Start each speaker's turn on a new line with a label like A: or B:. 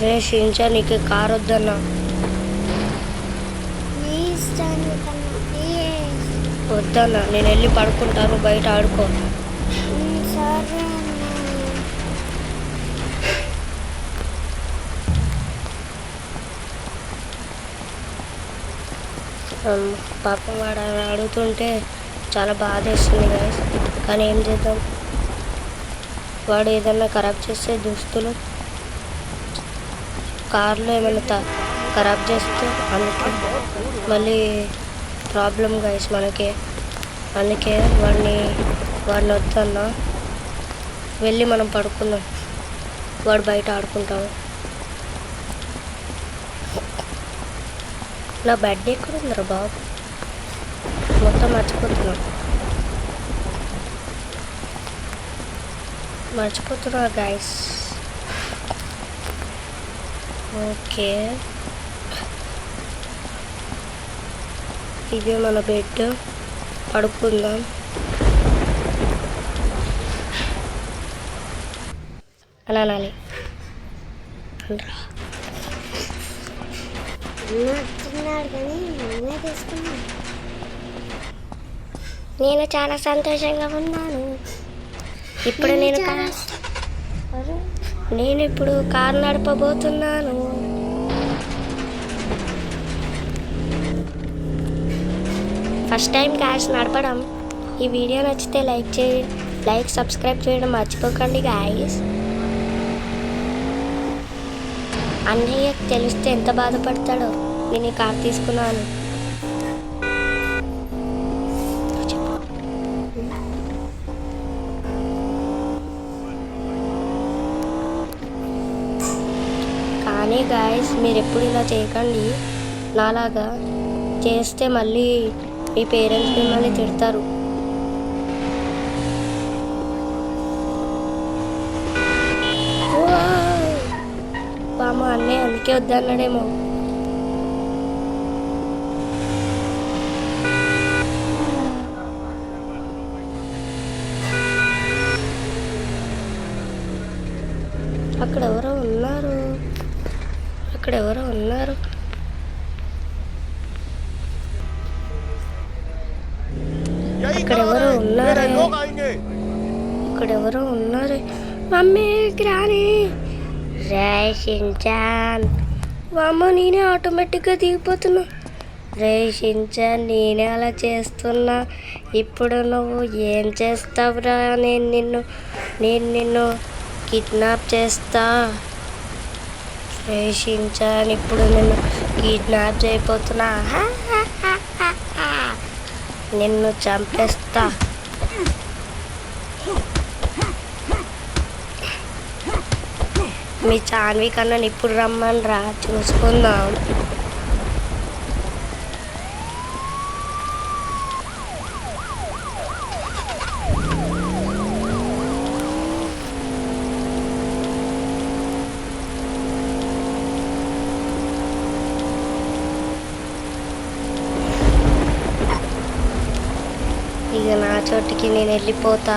A: రే షించా, నీకు కార్ వద్దన్నా. వద్దన్నా, నేను వెళ్ళి పడుకుంటాను, బయట ఆడుకో. పాపం వాడు అడుగుతుంటే చాలా బాధ వేస్తుంది గాయస్. కానీ ఏం చేద్దాం, వాడు ఏదన్నా ఖరాబ్ చేస్తే దుస్తులు కార్లో ఏమైనా ఖరాబ్ చేస్తే అందుకే మళ్ళీ ప్రాబ్లం గాయస్ మనకి. అందుకే వాడిని వద్దన్నా, వెళ్ళి మనం పడుకుందాం, వాడు బయట ఆడుకుంటాము. నా బర్త్డే ఎక్కడ ఉందిరా బాబు, మొత్తం మర్చిపోతున్నా గాయస్. ఓకే, ఇదే మన బెడ్, పడుకుందాం. అనాలి నేను చాలా సంతోషంగా ఉన్నాను. ఇప్పుడు నేను ఇప్పుడు కారు నడపబోతున్నాను. ఫస్ట్ టైం గాయస్ నడపడం. ఈ వీడియో నచ్చితే లైక్ సబ్స్క్రైబ్ చేయడం మర్చిపోకండి గాయస్. అన్నయ్యకి తెలిస్తే ఎంత బాధపడతాడో నేను ఈ కార్ తీసుకున్నాను. కానీ గాయస్ మీరు ఎప్పుడు ఇలా చేయకండి. నాలాగా చేస్తే మళ్ళీ మీ పేరెంట్స్ మిమ్మల్ని తిడతారు. మా అన్నయ్య అందుకే వద్దన్నాడేమో. అక్కడ ఎవరో ఉన్నారు. ఇక్కడ ఎవరో ఉన్నారు. మమ్మీ రాని రే షించాన్. అమ్మ నేనే ఆటోమేటిక్గా దిగిపోతున్నా. రే షించాన్, నేనే అలా చేస్తున్నా. ఇప్పుడు నువ్వు ఏం చేస్తావురా? నేను నిన్ను కిడ్నాప్ చేస్తా. రే షించాన్, ఇప్పుడు నిన్ను కిడ్నాప్ చేయబోతున్నా. నిన్ను చంపేస్తా. మీ చాన్వి కన్నా ఇప్పుడు రమ్మని రా, చూసుకుందాం. ఇక నా చోటికి నేను వెళ్ళిపోతా.